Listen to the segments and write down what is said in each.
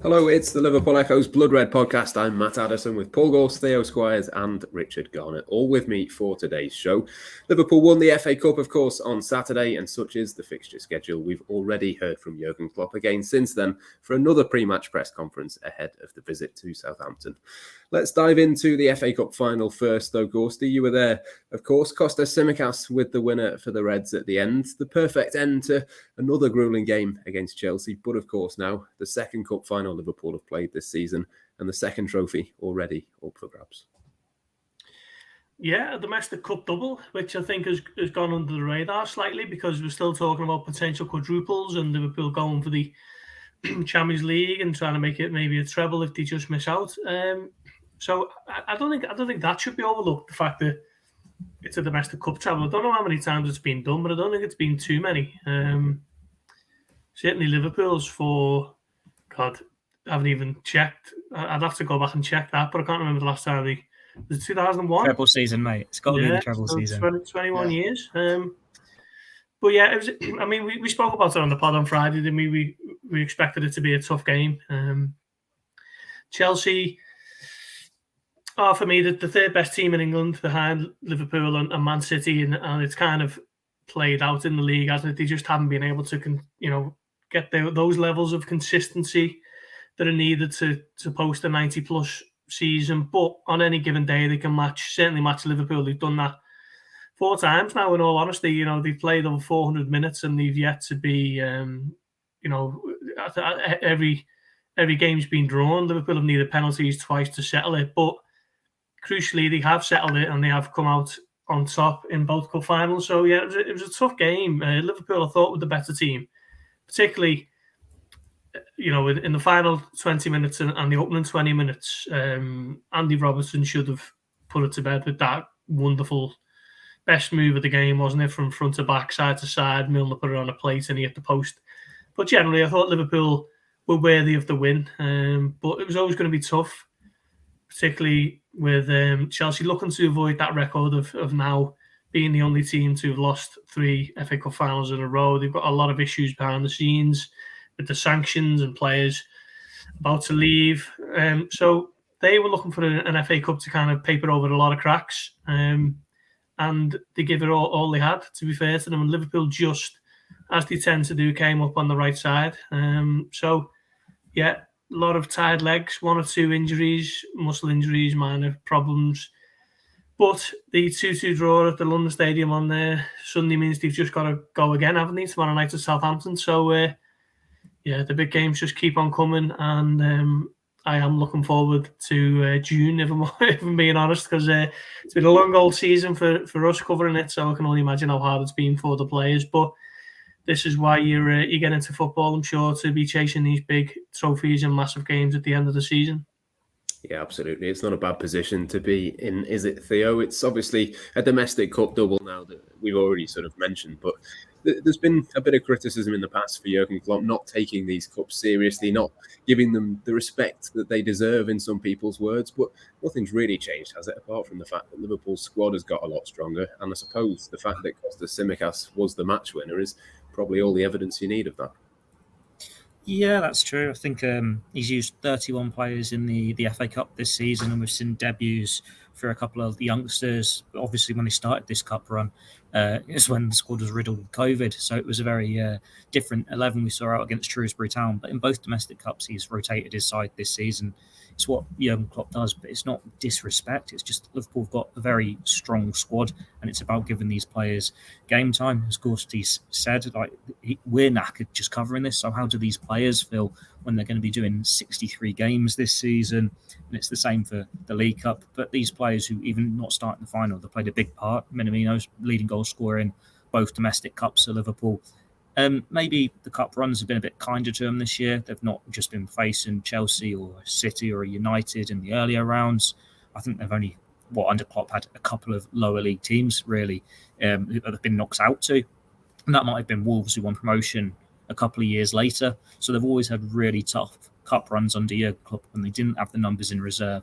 Hello, it's the Liverpool Echoes Blood Red podcast. I'm Matt Addison with Paul Gorst, Theo, Squires and Richard Garnett, all with me for today's show. Liverpool won the FA Cup, of course, on Saturday, and such is the fixture schedule. We've already heard from Jurgen Klopp again since then for another pre-match press conference ahead of the visit to Southampton. Let's dive into the FA Cup final first, though, Gorsty. You were there, of course. Kostas Tsimikas with the winner for the Reds at the end. The perfect end to another gruelling game against Chelsea. But, of course, now the second cup final Liverpool have played this season and the second trophy already up for grabs. Yeah, a domestic cup double, which I think has gone under the radar slightly because we're still talking about potential quadruples and Liverpool going for the Champions League and trying to make it maybe a treble if they just miss out. So I don't think that should be overlooked. The fact that it's a domestic cup treble. I don't know how many times it's been done, but I don't think it's been too many. Certainly Liverpool's for God. I haven't even checked. I'd have to go back and check that, but I can't remember the last time was it 2001? Treble season, mate. It's got to be the treble season. 21 years. But yeah, it was. I mean, we spoke about it on the pod on Friday, didn't we? We expected it to be a tough game. Chelsea are, for me, the third best team in England behind Liverpool and Man City, and it's kind of played out in the league as they just haven't been able to, get those levels of consistency that are needed to post a 90-plus season. But on any given day, they can certainly match Liverpool. They've done that 4 times now, in all honesty. They've played over 400 minutes and they've yet to be, every game's been drawn. Liverpool have needed penalties twice to settle it. But crucially, they have settled it and they have come out on top in both cup finals. So, yeah, it was a tough game. Liverpool, I thought, were the better team, particularly in the final 20 minutes and the opening 20 minutes. Andy Robertson should have put it to bed with that wonderful best move of the game, wasn't it? From front to back, side to side. Milner put it on a plate and he hit the post. But generally, I thought Liverpool were worthy of the win. But it was always going to be tough, particularly with Chelsea looking to avoid that record of now being the only team to have lost 3 FA Cup finals in a row. They've got a lot of issues behind the scenes with the sanctions and players about to leave. So they were looking for an FA Cup to kind of paper over a lot of cracks. And they gave it all they had, to be fair to them. And Liverpool, just as they tend to do, came up on the right side. So, yeah, a lot of tired legs, 1 or 2 injuries, muscle injuries, minor problems. But the 2-2 draw at the London Stadium on Sunday means they've just got to go again, haven't they, tomorrow night to Southampton. So, yeah, the big games just keep on coming. And I am looking forward to June, if I'm being honest, because it's been a long old season for us covering it. So I can only imagine how hard it's been for the players. But this is why you get into football, I'm sure, to be chasing these big trophies and massive games at the end of the season. Yeah, absolutely. It's not a bad position to be in, is it, Theo? It's obviously a domestic cup double now that we've already sort of mentioned, but there's been a bit of criticism in the past for Jurgen Klopp not taking these cups seriously, not giving them the respect that they deserve in some people's words, but nothing's really changed, has it, apart from the fact that Liverpool's squad has got a lot stronger, and I suppose the fact that Kostas Tsimikas was the match winner is probably all the evidence you need of that. Yeah, that's true. I think he's used 31 players in the FA Cup this season, and we've seen debuts for a couple of the youngsters. Obviously, when they started this cup run, is when the squad was riddled with COVID. So it was a very different 11 we saw out against Shrewsbury Town. But in both domestic cups, he's rotated his side this season. It's what Jurgen Klopp does, but it's not disrespect. It's just Liverpool have got a very strong squad, and it's about giving these players game time. As Kostas said, we're knackered just covering this. So how do these players feel when they're going to be doing 63 games this season? And it's the same for the League Cup. But these players who even not starting the final, they played a big part. Minamino's leading goal scorer in both domestic cups for Liverpool. Maybe the cup runs have been a bit kinder to them this year. They've not just been facing Chelsea or City or United in the earlier rounds. I think they've only, under Klopp, had a couple of lower league teams, really, who have been knocked out to. And that might have been Wolves, who won promotion a couple of years later. So they've always had really tough cup runs under Jurgen Klopp when they didn't have the numbers in reserve.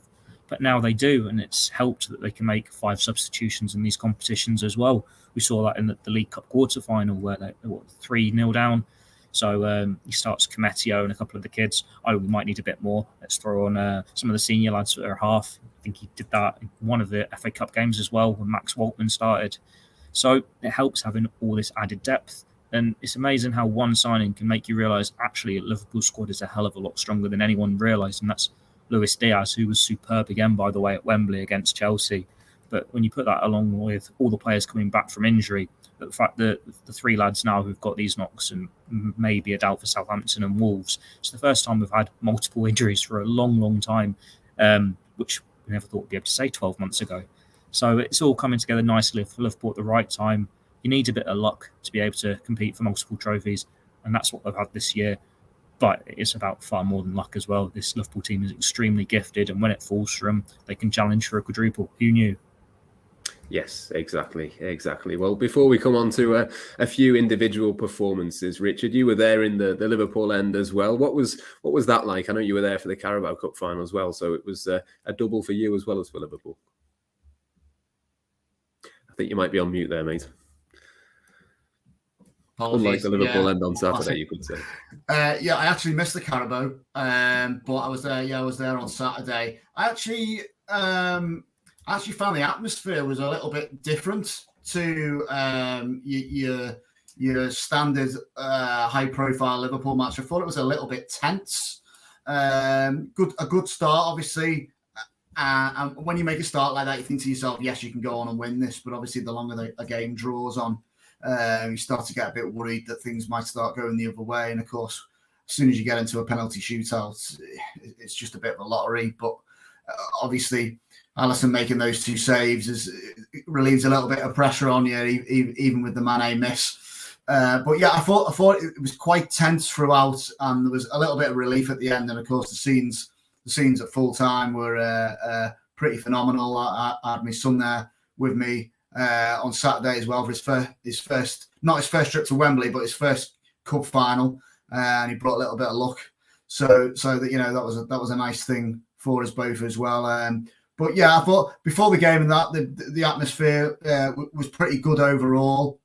But now they do, and it's helped that they can make 5 substitutions in these competitions as well. We saw that in the League Cup quarter-final where they were 3-0 down So he starts Cometio and a couple of the kids. We might need a bit more. Let's throw on some of the senior lads that are half. I think he did that in one of the FA Cup games as well when Max Waltman started. So it helps having all this added depth. And it's amazing how one signing can make you realise actually a Liverpool squad is a hell of a lot stronger than anyone realised. And that's Luis Diaz, who was superb again, by the way, at Wembley against Chelsea. But when you put that along with all the players coming back from injury, the fact that the three lads now who've got these knocks and maybe a doubt for Southampton and Wolves, it's the first time we've had multiple injuries for a long, long time, which we never thought we'd be able to say 12 months ago. So it's all coming together nicely for Liverpool at the right time. You need a bit of luck to be able to compete for multiple trophies, and that's what they've had this year. But it's about far more than luck as well. This Liverpool team is extremely gifted, and when it falls for them, they can challenge for a quadruple. Who knew? Yes, exactly. Well, before we come on to a few individual performances, Richard, you were there in the Liverpool end as well. What was that like? I know you were there for the Carabao Cup final as well, so it was a double for you as well as for Liverpool. I think you might be on mute there, mate. Apologies. Unlike the Liverpool end on Saturday, you could say. Yeah, I actually missed the Carabao, but I was there. Yeah, I was there on Saturday. I actually found the atmosphere was a little bit different to your standard high-profile Liverpool match. I thought it was a little bit tense. A good start, obviously. And when you make a start like that, you think to yourself, yes, you can go on and win this. But obviously, the longer a game draws on, you start to get a bit worried that things might start going the other way. And of course, as soon as you get into a penalty shootout, it's just a bit of a lottery. But obviously, Addison making those two saves relieves a little bit of pressure on you, even with the Mane miss. But yeah, I thought it was quite tense throughout, and there was a little bit of relief at the end. And of course, the scenes at full time were pretty phenomenal. I had my son there with me on Saturday as well for his first trip to Wembley, but his first cup final, and he brought a little bit of luck. So that that was a nice thing for us both as well. But yeah, I thought before the game and that the atmosphere was pretty good overall.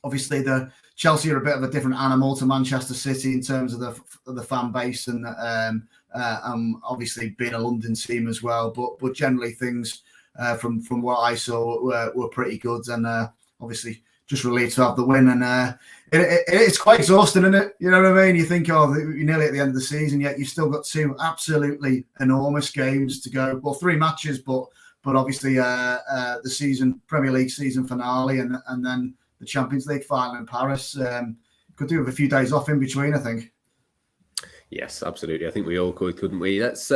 Obviously, the Chelsea are a bit of a different animal to Manchester City in terms of the fan base and obviously being a London team as well. But generally things from what I saw were pretty good, and obviously just relieved to have the win. And it's quite exhausting, isn't it? You know what I mean? You think, you're nearly at the end of the season, yet you've still got two absolutely enormous games to go. Well, 3 matches, but obviously the Premier League season finale, and then the Champions League final in Paris. Could do with a few days off in between, I think. Yes, absolutely. I think we all could, couldn't we? Let's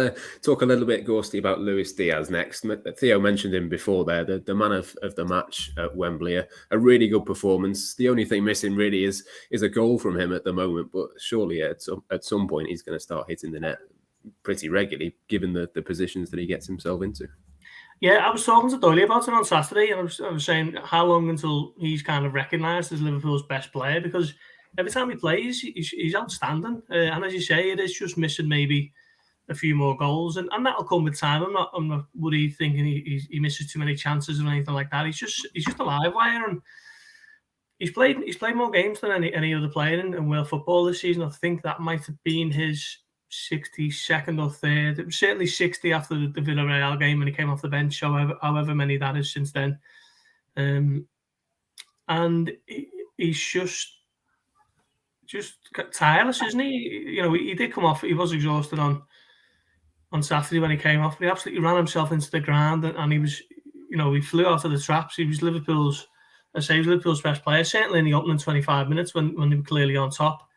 talk a little bit, Gorsty, about Luis Diaz next. Theo mentioned him before there, the man of the match at Wembley. A really good performance. The only thing missing really is a goal from him at the moment, but surely at some point he's going to start hitting the net pretty regularly, given the positions that he gets himself into. Yeah, I was talking to Doyle about it on Saturday, and I was saying how long until he's kind of recognised as Liverpool's best player, because every time he plays, he's outstanding. And as you say, it is just missing maybe a few more goals, and that'll come with time. I'm not worried thinking he misses too many chances or anything like that. He's just a live wire, and he's played more games than any other player in world football this season. I think that might have been his 62nd or 3rd. It was certainly 60 after the Villarreal game when he came off the bench, however many that is since then. And he's just tireless, isn't he? He did come off. He was exhausted on Saturday when he came off, but he absolutely ran himself into the ground, and he was, he flew out of the traps. He was Liverpool's best player, certainly in the opening 25 minutes when they were clearly on top.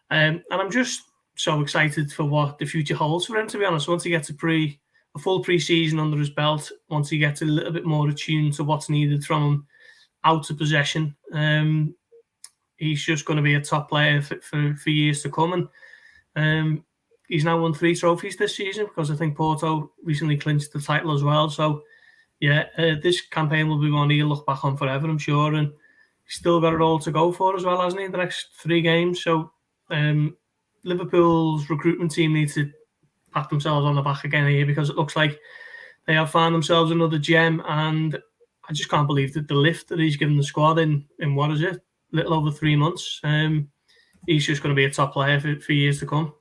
And I'm just so excited for what the future holds for him, to be honest. Once he gets a full pre-season under his belt, once he gets a little bit more attuned to what's needed from him out of possession, he's just going to be a top player for years to come. And he's now won 3 trophies this season, because I think Porto recently clinched the title as well. So, yeah, this campaign will be one he'll look back on forever, I'm sure. And he's still got it all to go for as well, hasn't he, in the next 3 games? So, Liverpool's recruitment team needs to pat themselves on the back again here, because it looks like they have found themselves another gem. And I just can't believe that the lift that he's given the squad in what is it? Little over 3 months. he's just going to be a top player for years to come.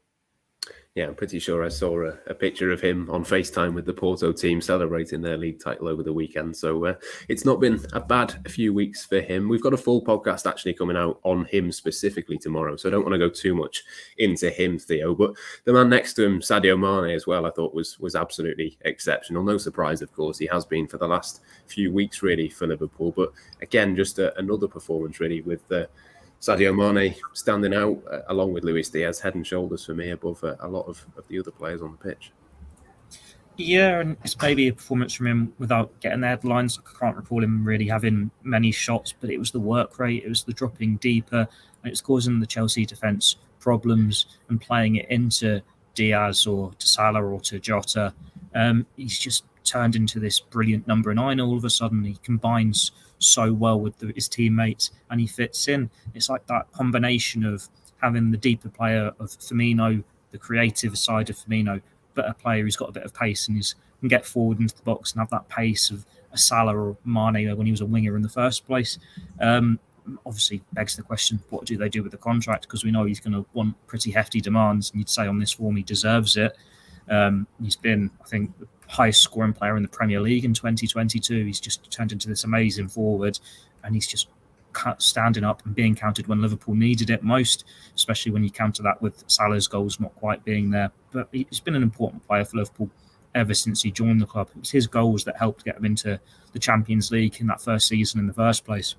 Yeah, I'm pretty sure I saw a picture of him on FaceTime with the Porto team celebrating their league title over the weekend. So it's not been a bad few weeks for him. We've got a full podcast actually coming out on him specifically tomorrow, so I don't want to go too much into him, Theo. But the man next to him, Sadio Mane, as well, I thought was absolutely exceptional. No surprise, of course, he has been for the last few weeks really for Liverpool. But again, just another performance really with Sadio Mane standing out along with Luis Diaz, head and shoulders for me above a lot of the other players on the pitch. Yeah, and it's maybe a performance from him without getting the headlines. I can't recall him really having many shots, but it was the work rate, it was the dropping deeper, and it was causing the Chelsea defence problems and playing it into Diaz or to Salah or to Jota. He's just turned into this brilliant number 9 all of a sudden. He combines so well with his teammates and he fits in. It's like that combination of having the deeper player of Firmino, the creative side of Firmino, but a player who's got a bit of pace and can get forward into the box and have that pace of a Salah or Mane when he was a winger in the first place. Obviously begs the question, what do they do with the contract? Because we know he's going to want pretty hefty demands, and you'd say on this form he deserves it. He's been, I think, the highest scoring player in the Premier League in 2022. He's just turned into this amazing forward, and he's just standing up and being counted when Liverpool needed it most, especially when you counter that with Salah's goals not quite being there. But he's been an important player for Liverpool ever since he joined the club. It was his goals that helped get him into the Champions League in that first season in the first place.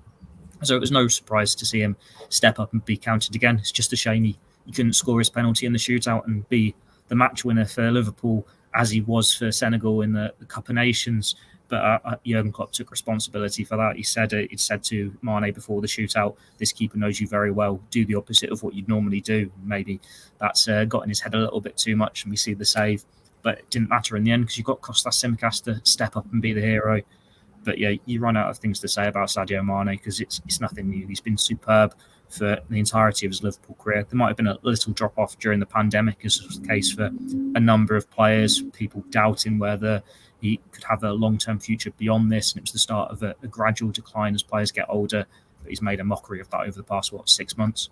So it was no surprise to see him step up and be counted again. It's just a shame he couldn't score his penalty in the shootout and be the match winner for Liverpool as he was for Senegal in the Cup of Nations. But Jurgen Klopp took responsibility for that. He said to Mane before the shootout, "This keeper knows you very well. Do the opposite of what you'd normally do." Maybe that's got in his head a little bit too much, and we see the save. But it didn't matter in the end because you've got Kostas Tsimikas to step up and be the hero. But yeah, you run out of things to say about Sadio Mane because it's nothing new. He's been superb for the entirety of his Liverpool career. There might have been a little drop-off during the pandemic, as was the case for a number of players, people doubting whether he could have a long-term future beyond this, and it was the start of a gradual decline as players get older, but he's made a mockery of that over the past, 6 months?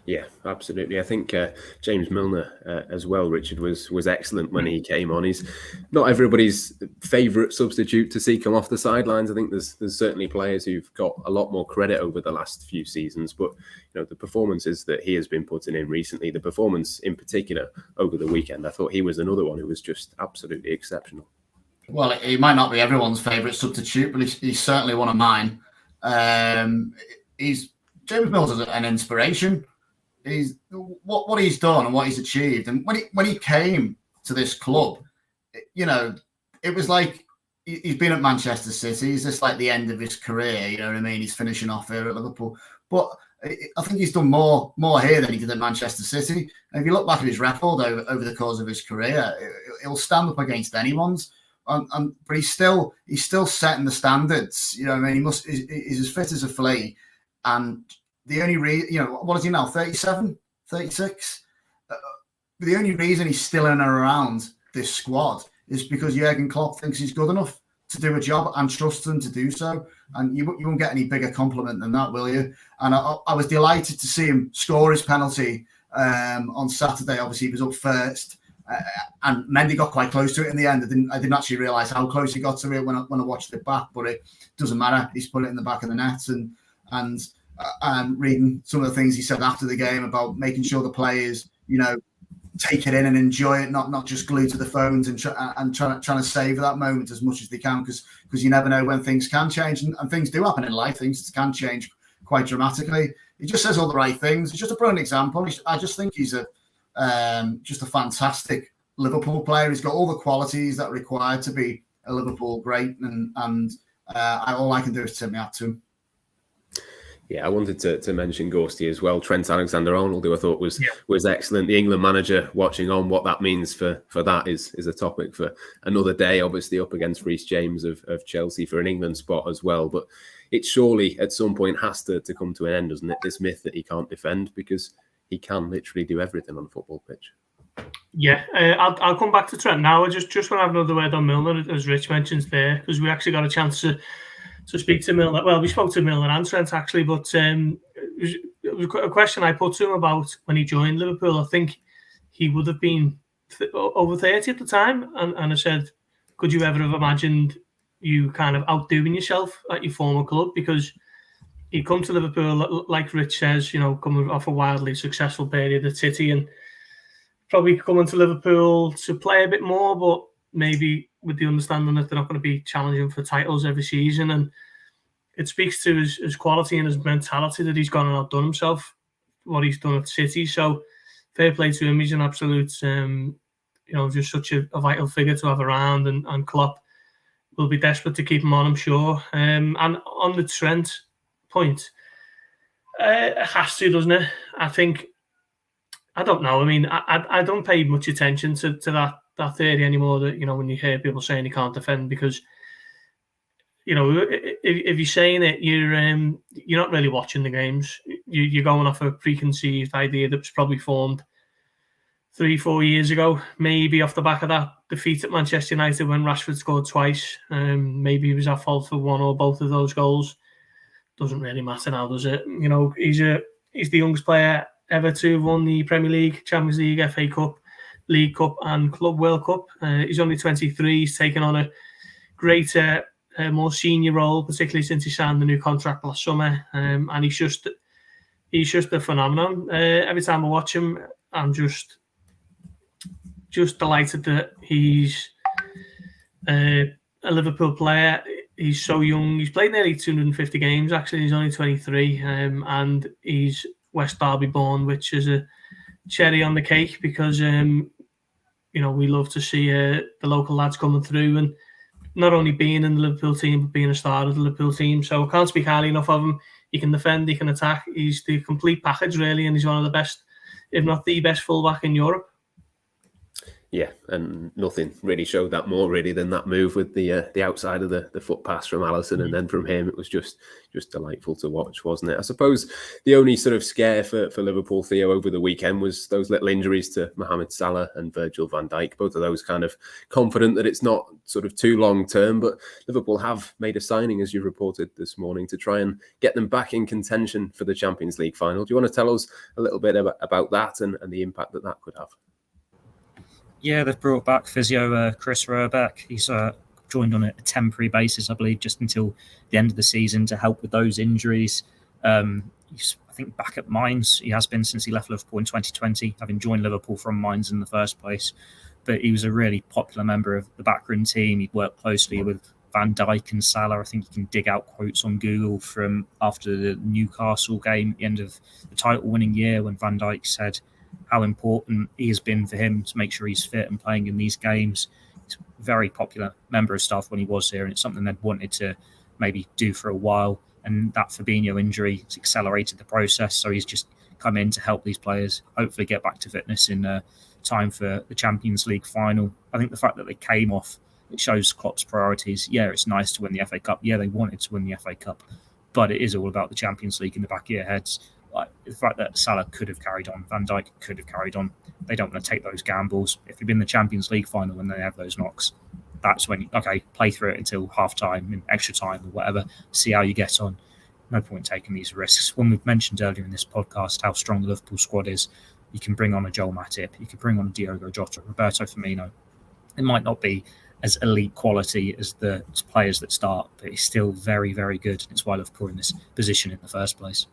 Yeah, absolutely. I think James Milner as well, Richard, was excellent when he came on. He's not everybody's favourite substitute to see come off the sidelines. I think there's certainly players who've got a lot more credit over the last few seasons, but the performances that he has been putting in recently, the performance in particular over the weekend, I thought he was another one who was just absolutely exceptional. Well, he might not be everyone's favourite substitute, but he's certainly one of mine. James Milner's an inspiration. He's what he's done and what he's achieved, and when he came to this club, it was like he's been at Manchester City. He's just like the end of his career. You know what I mean? He's finishing off here at Liverpool, but I think he's done more here than he did at Manchester City. And if you look back at his record over the course of his career, it'll stand up against anyone's. But he's still setting the standards. You know what I mean? He's as fit as a flea, and the only reason, what is he now, 37, 36? The only reason he's still in and around this squad is because Jurgen Klopp thinks he's good enough to do a job and trusts him to do so. And you won't get any bigger compliment than that, will you? And I was delighted to see him score his penalty on Saturday. Obviously, he was up first. And Mendy got quite close to it in the end. I didn't actually realise how close he got to it when I watched it back, but it doesn't matter. He's put it in the back of the net, and reading some of the things he said after the game about making sure the players, take it in and enjoy it, not just glued to the phones and trying to save that moment as much as they can, because you never know when things can change, and things do happen in life. Things can change quite dramatically. He just says all the right things. He's just a brilliant example. I just think he's just a fantastic Liverpool player. He's got all the qualities that are required to be a Liverpool great, and all I can do is tip my hat to him. Yeah, I wanted to mention Gorsty as well. Trent Alexander-Arnold, who I thought was excellent. The England manager watching on, what that means for that is a topic for another day, obviously up against Reece James of Chelsea for an England spot as well. But it surely at some point has to come to an end, doesn't it? This myth that he can't defend, because he can literally do everything on a football pitch. Yeah, I'll come back to Trent now. I just want to have another word on Milner, as Rich mentions there, because we actually got a chance to speak to Milner. Well, we spoke to Milner and Trent actually, but it it was a question I put to him about when he joined Liverpool. I think he would have been over 30 at the time, and I said, could you ever have imagined you kind of outdoing yourself at your former club? Because he'd come to Liverpool, like Rich says, coming off a wildly successful period at City, and probably coming to Liverpool to play a bit more, but maybe with the understanding that they're not going to be challenging for titles every season. And it speaks to his quality and his mentality that he's gone and outdone himself, what he's done at City. So fair play to him. He's an absolute, just such a vital figure to have around, and Klopp will be desperate to keep him on, I'm sure. And on the Trent point, it has to, doesn't it? I don't know. I mean, I don't pay much attention to that theory anymore, that, when you hear people saying he can't defend, because, if you're saying it, you're not really watching the games. You're going off a preconceived idea that was probably formed 3-4 years ago, maybe off the back of that defeat at Manchester United when Rashford scored twice. Maybe he was at fault for one or both of those goals. Doesn't really matter now, does it? He's the youngest player ever to have won the Premier League, Champions League, FA Cup, League Cup and Club World Cup. He's only 23. He's taken on a greater, more senior role, particularly since he signed the new contract last summer. And he's just a phenomenon. Every time I watch him, I'm just delighted that he's a Liverpool player. He's so young. He's played nearly 250 games, actually. He's only 23. And he's West Derby born, which is a cherry on the cake, because, we love to see the local lads coming through and not only being in the Liverpool team, but being a star of the Liverpool team. So I can't speak highly enough of him. He can defend, he can attack. He's the complete package, really, and he's one of the best, if not the best, fullback in Europe. Yeah, and nothing really showed that more really than that move with the outside of the foot pass from Addison, and then from him it was just delightful to watch, wasn't it? I suppose the only sort of scare for Liverpool, Theo, over the weekend was those little injuries to Mohamed Salah and Virgil van Dijk. Both of those kind of confident that it's not sort of too long term, but Liverpool have made a signing, as you reported this morning, to try and get them back in contention for the Champions League final. Do you want to tell us a little bit about that and the impact that could have? Yeah, they've brought back physio Chris Roebeck. He's joined on a temporary basis, I believe, just until the end of the season to help with those injuries. He's, I think, back at Mainz. He has been since he left Liverpool in 2020, having joined Liverpool from Mainz in the first place. But he was a really popular member of the backroom team. He'd worked closely with Van Dijk and Salah. I think you can dig out quotes on Google from after the Newcastle game at the end of the title-winning year, when Van Dijk said how important he has been for him to make sure he's fit and playing in these games. He's a very popular member of staff when he was here, and it's something they'd wanted to maybe do for a while. And that Fabinho injury has accelerated the process, so he's just come in to help these players hopefully get back to fitness in time for the Champions League final. I think the fact that they came off, it shows Klopp's priorities. Yeah, it's nice to win the FA Cup. Yeah, they wanted to win the FA Cup, but it is all about the Champions League in the back of your heads. Like the fact that Salah could have carried on, Van Dijk could have carried on. They don't want to take those gambles. If you've been in the Champions League final and they have those knocks, that's when play through it until half time, in extra time or whatever. See how you get on. No point taking these risks. When we've mentioned earlier in this podcast how strong the Liverpool squad is, you can bring on a Joel Matip, you can bring on a Diogo Jota, Roberto Firmino. It might not be as elite quality as the players that start, but it's still very, very good. It's why Liverpool are in this position in the first place.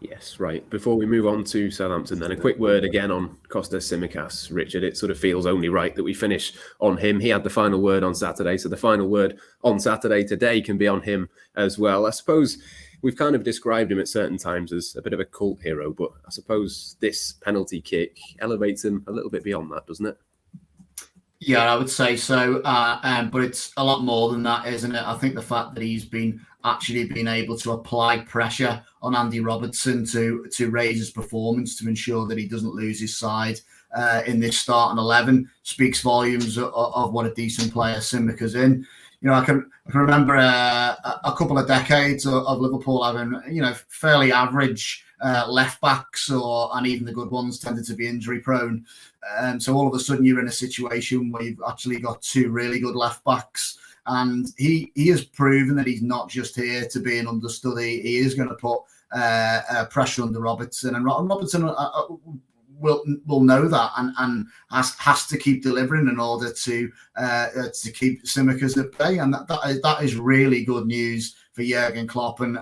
Yes, right. Before we move on to Southampton, then a quick word again on Kostas Tsimikas. Richard, it sort of feels only right that we finish on him. He had the final word on Saturday, so the final word on Saturday today can be on him as well. I suppose we've kind of described him at certain times as a bit of a cult hero, but I suppose this penalty kick elevates him a little bit beyond that, doesn't it? Yeah, I would say so. But it's a lot more than that, isn't it? I think the fact that he's been able to apply pressure on Andy Robertson to raise his performance, to ensure that he doesn't lose his side in this starting 11 speaks volumes of what a decent player Tsimikas in. I can remember a couple of decades of Liverpool having, fairly average left backs, and even the good ones tended to be injury prone. So all of a sudden you're in a situation where you've actually got two really good left backs. And he has proven that he's not just here to be an understudy. He is going to put pressure under Robertson, and Robertson will know that and has to keep delivering in order to keep Tsimikas at bay, and that is really good news for Jurgen Klopp and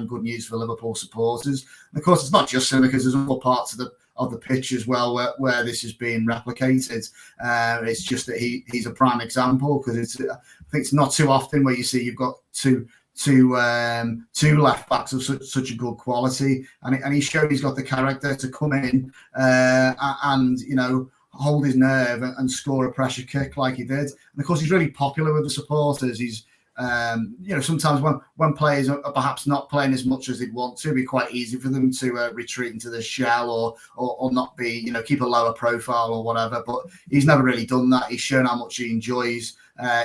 good news for Liverpool supporters. And of course, it's not just Tsimikas; there's other parts of the pitch as well where this is being replicated. It's just that he's a prime example, because I think it's not too often where you see you've got two left backs of such a good quality, and he showed he's got the character to come in and hold his nerve and score a pressure kick like he did. And of course, he's really popular with the supporters. He's sometimes when players are perhaps not playing as much as they'd want to, it'd be quite easy for them to retreat into the shell or not be, keep a lower profile or whatever. But he's never really done that. He's shown how much he enjoys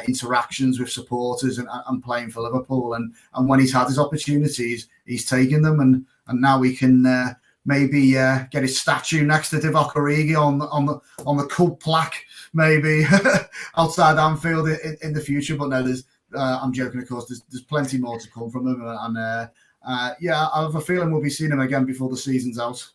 interactions with supporters and playing for Liverpool. And when he's had his opportunities, he's taken them. And now we can maybe get his statue next to Divock Origi on the cult plaque, maybe outside Anfield in the future. But no, I'm joking, of course. There's plenty more to come from him, and I have a feeling we'll be seeing him again before the season's out.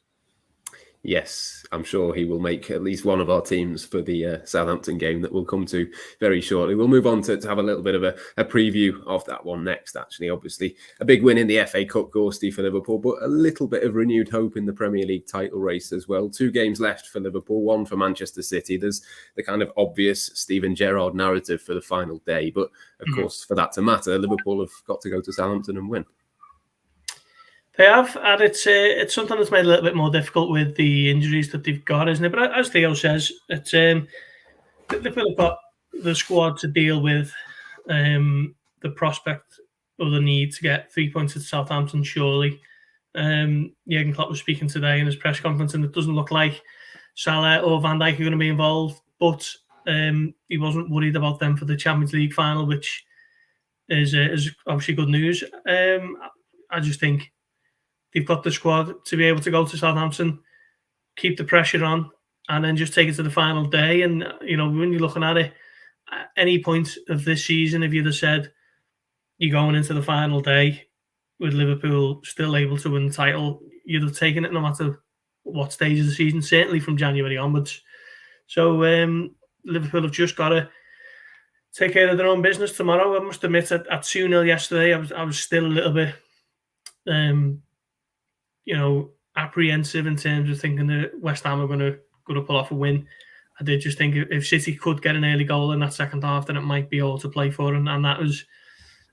Yes, I'm sure he will make at least one of our teams for the Southampton game that we'll come to very shortly. We'll move on to have a little bit of a preview of that one next, actually. Obviously, a big win in the FA Cup, Gorsty, for Liverpool, but a little bit of renewed hope in the Premier League title race as well. 2 games left for Liverpool, 1 for Manchester City. There's the kind of obvious Steven Gerrard narrative for the final day, but of course, for that to matter, Liverpool have got to go to Southampton and win. They have, and it's something that's made it a little bit more difficult with the injuries that they've got, isn't it? But as Theo says, it's Liverpool have got the squad to deal with the prospect or the need to get 3 points at Southampton, surely. Jurgen Klopp was speaking today in his press conference, and it doesn't look like Salah or Van Dijk are going to be involved, but he wasn't worried about them for the Champions League final, which is obviously good news. I just think they've got the squad to be able to go to Southampton, keep the pressure on, and then just take it to the final day. And, when you're looking at it, at any point of this season, if you'd have said you're going into the final day with Liverpool still able to win the title, you'd have taken it no matter what stage of the season, certainly from January onwards. So Liverpool have just got to take care of their own business tomorrow. I must admit, at 2-0 yesterday, I was still a little bit apprehensive in terms of thinking that West Ham are going to pull off a win. I did just think if City could get an early goal in that second half, then it might be all to play for, and that was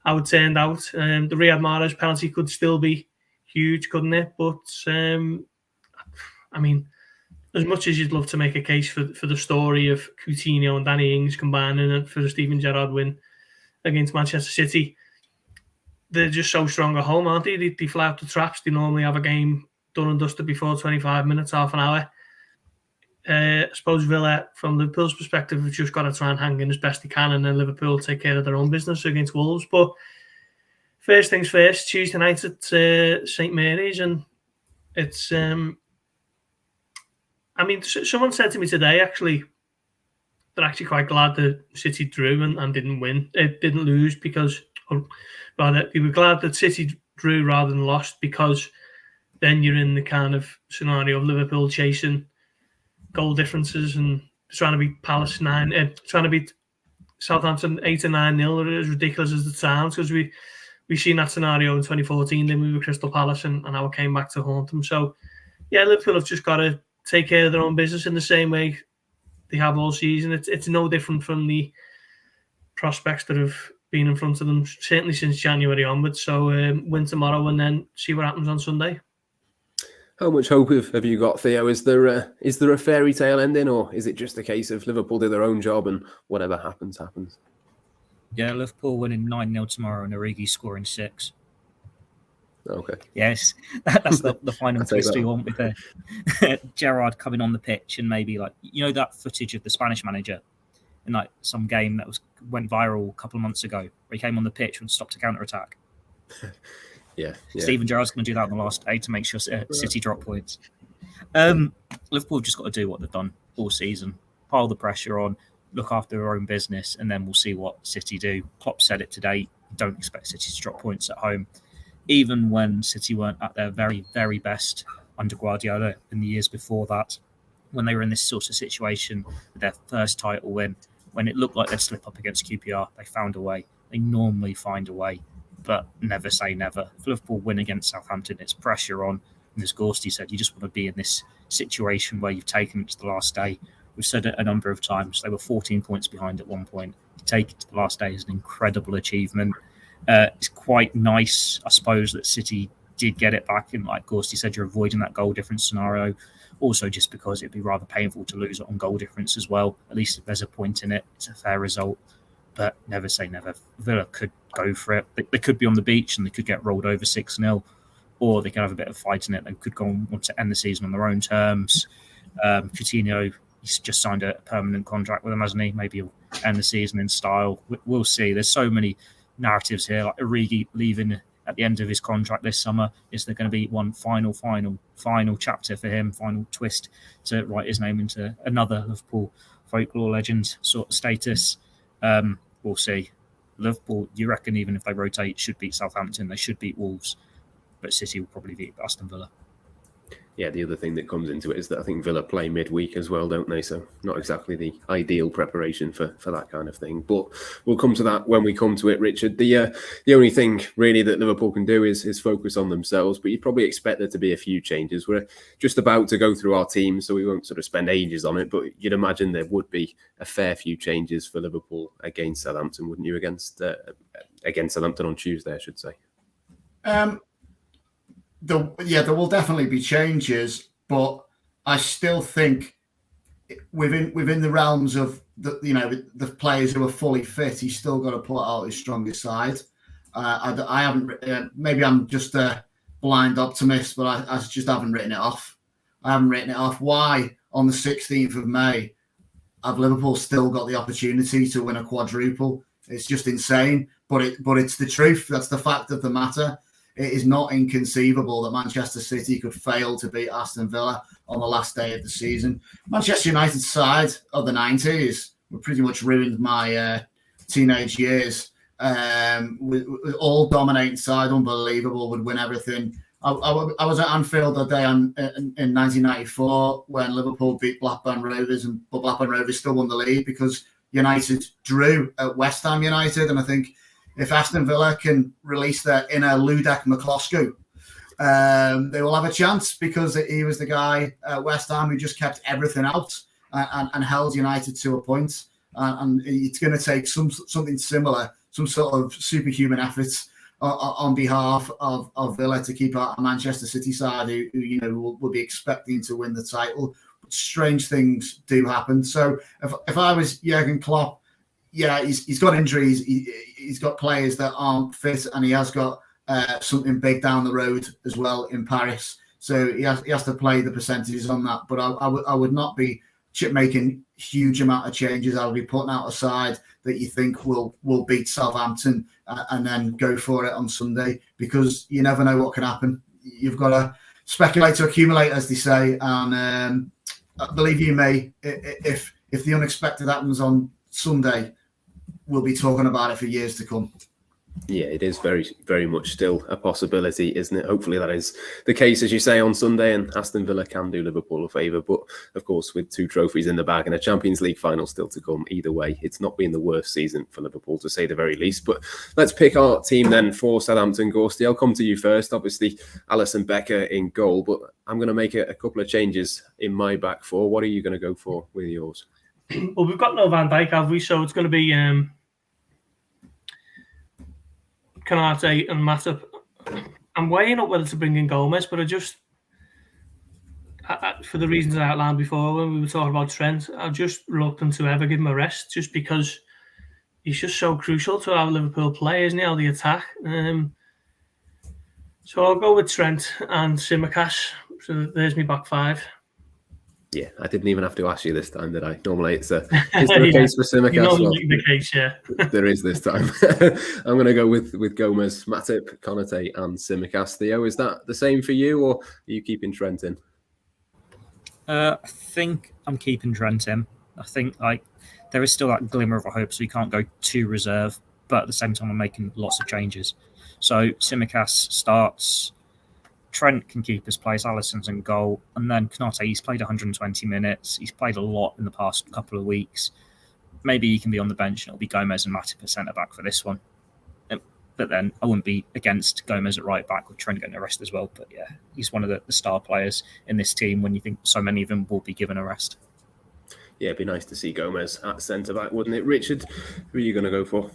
how it turned out. The Riyad Mahrez penalty could still be huge, couldn't it? But as much as you'd love to make a case for the story of Coutinho and Danny Ings combining for the Steven Gerrard win against Manchester City, they're just so strong at home, aren't they? They fly up the traps. They normally have a game done and dusted before 25 minutes, half an hour. I suppose Villa, from Liverpool's perspective, have just got to try and hang in as best they can, and then Liverpool take care of their own business against Wolves. But first things first, Tuesday night at St Mary's, and it's... someone said to me today, actually, they're actually quite glad that City drew and didn't win. It didn't lose because... Rather, they were glad that City drew rather than lost, because then you're in the kind of scenario of Liverpool chasing goal differences and trying to beat trying to beat Southampton 8-9-0, as ridiculous as it sounds, because we've seen that scenario in 2014. Then we were Crystal Palace, and now it came back to haunt them. So, yeah, Liverpool have just got to take care of their own business in the same way they have all season. It's no different from the prospects that have been in front of them, certainly since January onwards. So win tomorrow and then see what happens on Sunday. How much hope have you got, Theo? Is there a fairy tale ending, or is it just a case of Liverpool did their own job and whatever happens, happens? Yeah, Liverpool winning 9-0 tomorrow and Origi scoring 6. Okay. Yes, that's the final twist we want, with Gerrard coming on the pitch and maybe that footage of the Spanish manager in some game that went viral a couple of months ago, where he came on the pitch and stopped a counter-attack. Yeah. Steven Gerrard's going to do that in the last day to make sure City drop points. Liverpool have just got to do what they've done all season. Pile the pressure on, look after their own business, and then we'll see what City do. Klopp said it today, don't expect City to drop points at home. even when City weren't at their very, very best under Guardiola in the years before that, when they were in this sort of situation with their first title win, when it looked like they'd slip up against QPR, they found a way. They normally find a way, but never say never. If Liverpool win against Southampton, it's pressure on. And as Gorsty said, you just want to be in this situation where you've taken it to the last day. We've said it a number of times. They were 14 points behind at one point. To take it to the last day is an incredible achievement. It's quite nice, I suppose, that City did get it back. And like Gorsty said, you're avoiding that goal difference scenario. Also, just because it'd be rather painful to lose it on goal difference as well. At least if there's a point in it, it's a fair result. But never say never. Villa could go for it. They could be on the beach and they could get rolled over 6-0. Or they could have a bit of fight in it. They could go on want to end the season on their own terms. Coutinho, he's just signed a permanent contract with them, hasn't he? Maybe he'll end the season in style. We'll see. There's so many narratives here. Like Origi leaving at the end of his contract this summer. Is there going to be one final chapter for him, final twist to write his name into another Liverpool folklore legend sort of status? We'll see. Liverpool, you reckon even if they rotate, should beat Southampton, they should beat Wolves, but City will probably beat Aston Villa. Yeah, the other thing that comes into it is that I think Villa play midweek as well, don't they? So not exactly the ideal preparation for that kind of thing. But we'll come to that when we come to it, Richard. The only thing really that Liverpool can do is focus on themselves, but you'd probably expect there to be a few changes. We're just about to go through our team, so we won't sort of spend ages on it, but you'd imagine there would be a fair few changes for Liverpool against Southampton, wouldn't you? Against Southampton on Tuesday, I should say. There will definitely be changes, but I still think within the realms of the players who are fully fit, he's still got to put out his strongest side. I haven't. Maybe I'm just a blind optimist, but I just haven't written it off. I haven't written it off. Why on the 16th of May have Liverpool still got the opportunity to win a quadruple? It's just insane, but it's the truth. That's the fact of the matter. It is not inconceivable that Manchester City could fail to beat Aston Villa on the last day of the season. Manchester United's side of the 90s were pretty much ruined my teenage years. With all dominating side, unbelievable, would win everything. I was at Anfield that day in 1994 when Liverpool beat Blackburn Rovers, but Blackburn Rovers still won the league because United drew at West Ham United, and I think if Aston Villa can release their inner Ludek McCloskey, they will have a chance because he was the guy at West Ham who just kept everything out and held United to a point. And it's going to take something similar, some sort of superhuman efforts on behalf of Villa to keep out a Manchester City side who will be expecting to win the title. But strange things do happen. So if I was Jurgen Klopp, yeah, he's got injuries. He's got players that aren't fit, and he has got something big down the road as well in Paris. So he has to play the percentages on that. But I would not be making huge amount of changes. I would be putting out a side that you think will beat Southampton and then go for it on Sunday, because you never know what can happen. You've got to speculate to accumulate, as they say. And believe you me, if the unexpected happens on Sunday, we'll be talking about it for years to come. Yeah, it is very, very much still a possibility, isn't it? Hopefully that is the case, as you say, on Sunday, and Aston Villa can do Liverpool a favour. But, of course, with 2 trophies in the bag and a Champions League final still to come, either way, it's not been the worst season for Liverpool, to say the very least. But let's pick our team then for Southampton. Gorsty, I'll come to you first. Obviously, Alisson Becker in goal, but I'm going to make a couple of changes in my back four. What are you going to go for with yours? Well, we've got no Van Dijk, have we? So it's going to be Garnett and Matip. I'm weighing up whether to bring in Gomez, but for the reasons I outlined before when we were talking about Trent, I just reluctant to ever give him a rest, just because he's just so crucial to how Liverpool play, isn't he? How they attack. So I'll go with Trent and Tsimikas. So there's my back 5. Yeah, I didn't even have to ask you this time, did I? Normally it's is there a case for Tsimikas? The case, yeah. There is this time. I'm going to go with Gomez, Matip, Konate and Tsimikas. Theo, is that the same for you, or are you keeping Trent in? I think I'm keeping Trent in. I think there is still that glimmer of a hope, so you can't go too reserve, but at the same time I'm making lots of changes. So Tsimikas starts, Trent can keep his place, Alisson's in goal, and then Garnett, he's played 120 minutes. He's played a lot in the past couple of weeks. Maybe he can be on the bench and it'll be Gomez and Matip at centre-back for this one. But then I wouldn't be against Gomez at right-back with Trent getting a rest as well. But yeah, he's one of the star players in this team when you think so many of them will be given a rest. Yeah, it'd be nice to see Gomez at centre-back, wouldn't it? Richard, who are you going to go for?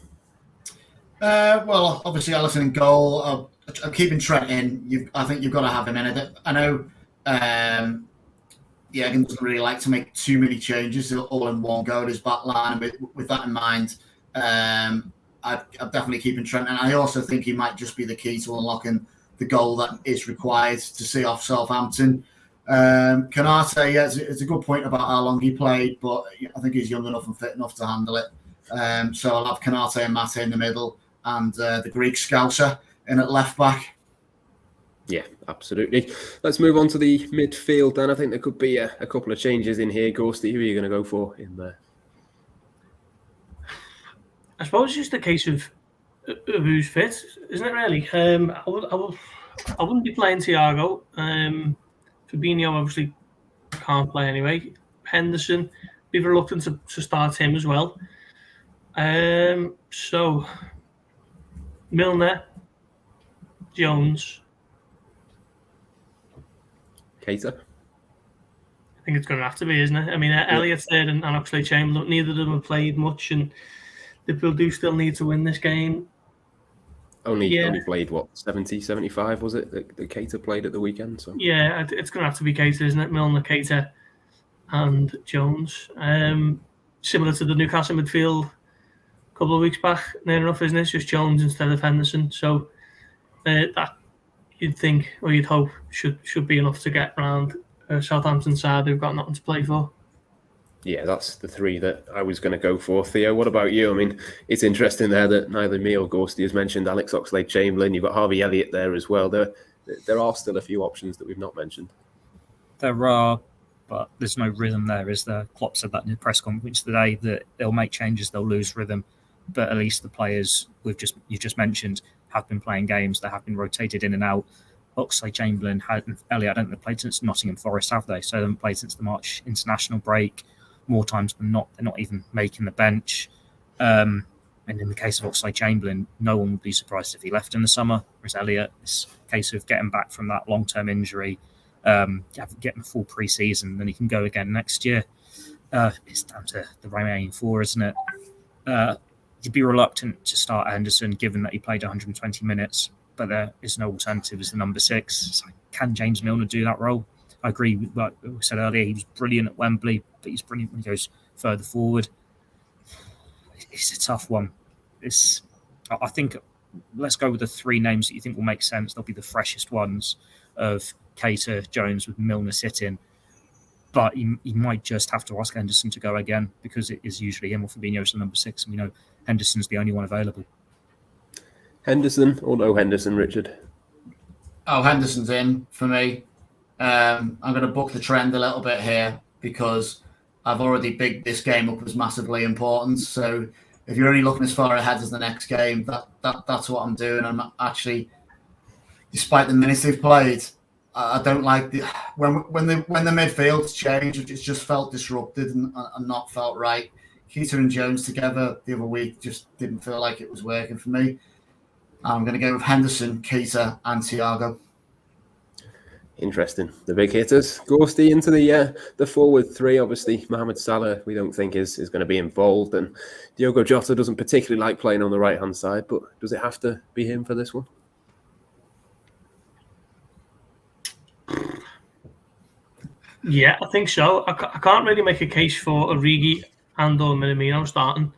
Well, obviously Addison in goal. I'm keeping Trent in. I think you've got to have him in. I know Jurgen doesn't really like to make too many changes all in one go at his back line. But with that in mind, I'm definitely keeping Trent. And I also think he might just be the key to unlocking the goal that is required to see off Southampton. Garnett, yeah, it's a good point about how long he played, but I think he's young enough and fit enough to handle it. So I'll have Garnett and Mate in the middle and the Greek Scouser in at left back. Yeah, absolutely. Let's move on to the midfield then. I think there could be a couple of changes in here. Ghosty, who are you going to go for in there? I suppose it's just a case of who's fit, isn't it really? I wouldn't be playing Thiago. Fabinho obviously can't play anyway. Henderson, be reluctant to start him as well. So Milner, Jones, Keita? I think it's going to have to be, isn't it? I mean, Elliott's there and Oxlade-Chamberlain, neither of them have played much, and Liverpool do still need to win this game. Only played, 70, 75, was it? The Keita played at the weekend. So yeah, it's going to have to be Keita, isn't it? Milner, Keita, and Jones. Similar to the Newcastle midfield a couple of weeks back, near enough, isn't it? It's just Jones instead of Henderson. So that you'd think, or you'd hope, should be enough to get round Southampton side who've got nothing to play for. Yeah, that's the three that I was going to go for. Theo, what about you? I mean, it's interesting there that neither me or Ghosty has mentioned Alex Oxlade-Chamberlain. You've got Harvey Elliott there as well. There are still a few options that we've not mentioned. There are, but there's no rhythm there, is there? Klopp said that in the press conference today, that they'll make changes, they'll lose rhythm. But at least the players you just mentioned have been playing games. They have been rotated in and out. Oxlade-Chamberlain and Elliott, I don't think they've played since Nottingham Forest, have they? So they haven't played since the March international break. More times than not, they're not even making the bench. And in the case of Oxlade-Chamberlain, no one would be surprised if he left in the summer. Whereas Elliott, it's a case of getting back from that long-term injury, getting a full pre-season, then he can go again next year. It's down to the remaining four, isn't it? You'd be reluctant to start Henderson, given that he played 120 minutes, but there is no alternative as the number 6. So can James Milner do that role? I agree with what we said earlier. He was brilliant at Wembley, but he's brilliant when he goes further forward. It's a tough one. I think let's go with the 3 names that you think will make sense. They'll be the freshest ones of Keita, Jones with Milner sitting. But he might just have to ask Henderson to go again because it is usually him or Fabinho's the number 6, and we know Henderson's the only one available. Henderson or no Henderson, Richard? Oh, Henderson's in for me. I'm going to buck the trend a little bit here because I've already bigged this game up as massively important. So if you're only looking as far ahead as the next game, that's what I'm doing. I'm actually, despite the minutes they've played, I don't like when the midfield's changed. It's just felt disrupted and not felt right. Keita and Jones together the other week just didn't feel like it was working for me. I'm going to go with Henderson, Keita, and Thiago. Interesting. The big hitters. Ghosty into the forward 3. Obviously, Mohamed Salah, we don't think is going to be involved. And Diogo Jota doesn't particularly like playing on the right-hand side. But does it have to be him for this one? Yeah, I think so. I can't really make a case for Origi and or Minamino starting.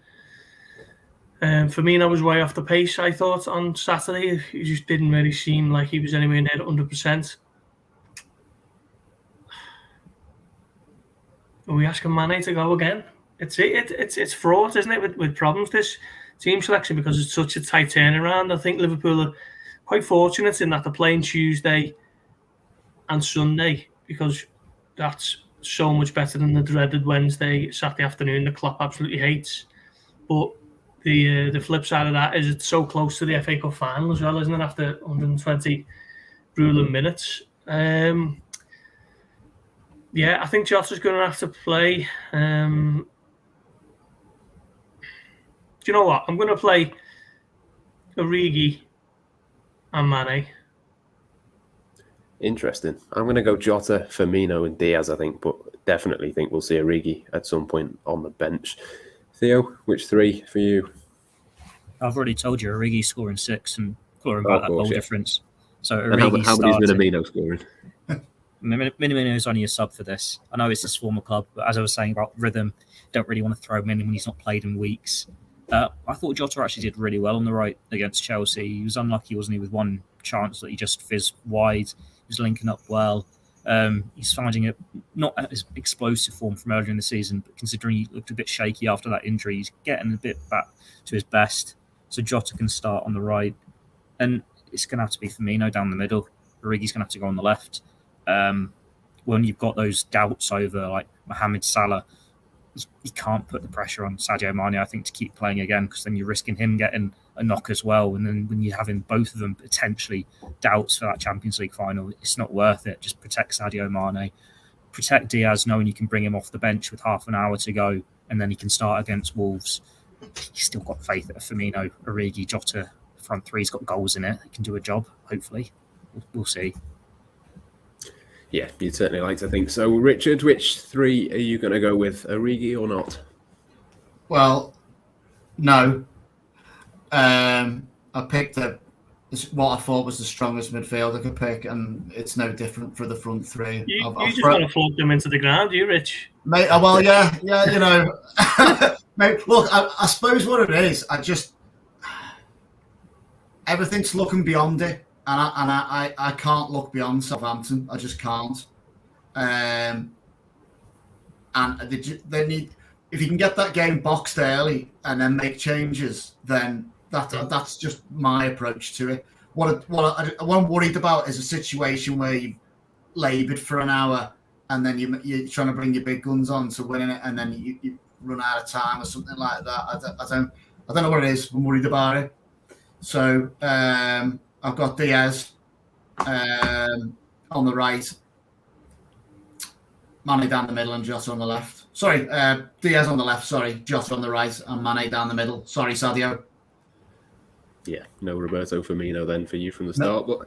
Firmino was way off the pace, I thought, on Saturday. He just didn't really seem like he was anywhere near 100%. Are we asking Mane to go again? It's fraught, isn't it, with problems, this team selection, because it's such a tight turnaround. I think Liverpool are quite fortunate in that they're playing Tuesday and Sunday, because that's so much better than the dreaded Wednesday, Saturday afternoon that Klopp absolutely hates. But the flip side of that is it's so close to the FA Cup final as well, isn't it? After 120 grueling minutes. Yeah, I think Jota's going to have to play. Do you know what? I'm going to play Origi and Mane. Interesting. I'm going to go Jota, Firmino and Diaz, I think, but definitely think we'll see Origi at some point on the bench. Theo, which three for you? I've already told you, Origi scoring 6 and scoring about that goal difference. So and how many is Minamino scoring? Minamino's only a sub for this. I know it's his former club, but as I was saying about rhythm, don't really want to throw him in when he's not played in weeks. I thought Jota actually did really well on the right against Chelsea. He was unlucky, wasn't he, with one chance that he just fizzed wide. He was linking up well. He's finding it not as explosive form from earlier in the season, but considering he looked a bit shaky after that injury, he's getting a bit back to his best. So Jota can start on the right. And it's going to have to be Firmino down the middle. Origi's going to have to go on the left. When you've got those doubts over like Mohamed, Salah, you can't put the pressure on Sadio Mane, I think, to keep playing again, because then you're risking him getting a knock as well. And then when you're having both of them potentially doubts for that Champions League final, it's not worth it. Just protect Sadio Mane, protect Diaz, knowing you can bring him off the bench with half an hour to go, and then he can start against Wolves. You've still got faith that Firmino, Origi, Jota, front three's got goals in it. He can do a job, hopefully. We'll see. Yeah, you'd certainly like to think so. Richard, which three are you going to go with, Origi or not? Well, no. I picked what I thought was the strongest midfield I could pick, and it's no different for the front three. You just want to flog them into the ground, you, Rich? Mate, well, yeah, you know. Mate, look, I suppose what it is, everything's looking beyond it. And I can't look beyond Southampton. I just can't. And they need, if you can get that game boxed early and then make changes, then that's just my approach to it. What I'm worried about is a situation where you laboured for an hour and then you're trying to bring your big guns on to win it, and then you run out of time or something like that. I don't know what it is. I'm worried about it. So. I've got Diaz on the right, Mane down the middle and Jota on the left. Sorry, Diaz on the left, Jota on the right and Mane down the middle. Sorry, Sadio. Yeah, no Roberto Firmino then for you from the start, but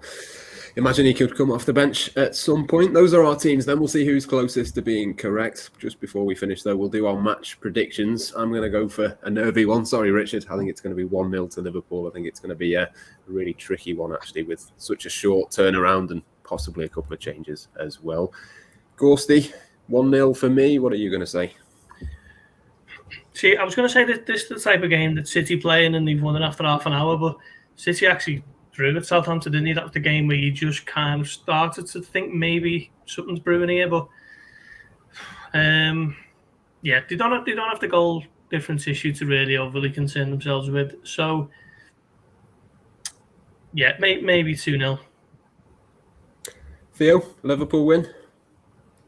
imagine he could come off the bench at some point. Those are our teams then. We'll see who's closest to being correct. Just before we finish, though, we'll do our match predictions. I'm going to go for a nervy one. Sorry, Richard. I think it's going to be 1-0 to Liverpool. I think it's going to be a really tricky one, actually, with such a short turnaround and possibly a couple of changes as well. Gorsty, 1-0 for me. What are you going to say? See, I was going to say that this is the type of game that City playing and they've won it after half an hour, but City actually drew at Southampton, didn't he? That was the game where you just kind of started to think maybe something's brewing here, but yeah, they don't have the goal difference issue to really overly concern themselves with. So yeah, maybe 2-0. Theo, Liverpool win?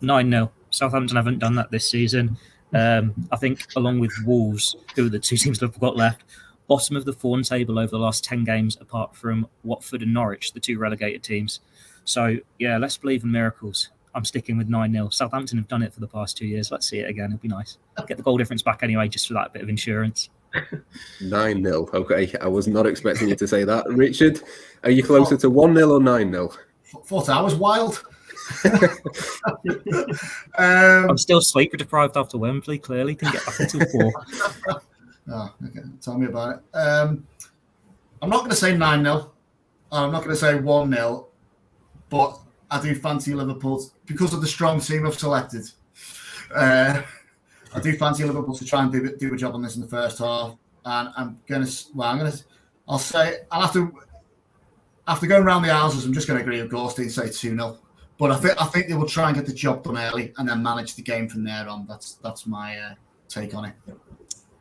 9-0. Southampton haven't done that this season. I think along with Wolves, who are the two teams Liverpool got left, bottom of the form table over the last 10 games, apart from Watford and Norwich, the two relegated teams. So, yeah, let's believe in miracles. I'm sticking with 9-0. Southampton have done it for the past 2 years. Let's see it again. It'll be nice. Get the goal difference back anyway, just for that bit of insurance. 9-0. Okay, I was not expecting you to say that. Richard, are you closer to 1-0 or 9-0? Thought I was wild. I'm still sleep deprived after Wembley, clearly. Didn't get back until 4. Oh, okay. Tell me about it. I'm not going to say 9-0. I'm not going to say 1-0. But I do fancy Liverpool, because of the strong team I've selected. I do fancy Liverpool to try and do a job on this in the first half. And I'll say, after going around the houses, I'm just going to agree with Gorst and say 2-0. But I think they will try and get the job done early and then manage the game from there on. That's my take on it.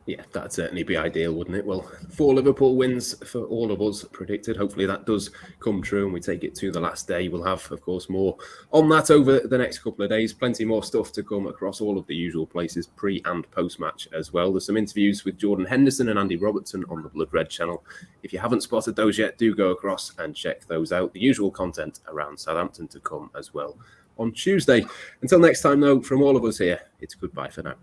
Yeah, that'd certainly be ideal, wouldn't it? Well, 4 Liverpool wins for all of us predicted. Hopefully that does come true and we take it to the last day. We'll have, of course, more on that over the next couple of days. Plenty more stuff to come across all of the usual places, pre and post-match as well. There's some interviews with Jordan Henderson and Andy Robertson on the Blood Red channel. If you haven't spotted those yet, do go across and check those out. The usual content around Southampton to come as well on Tuesday. Until next time, though, from all of us here, it's goodbye for now.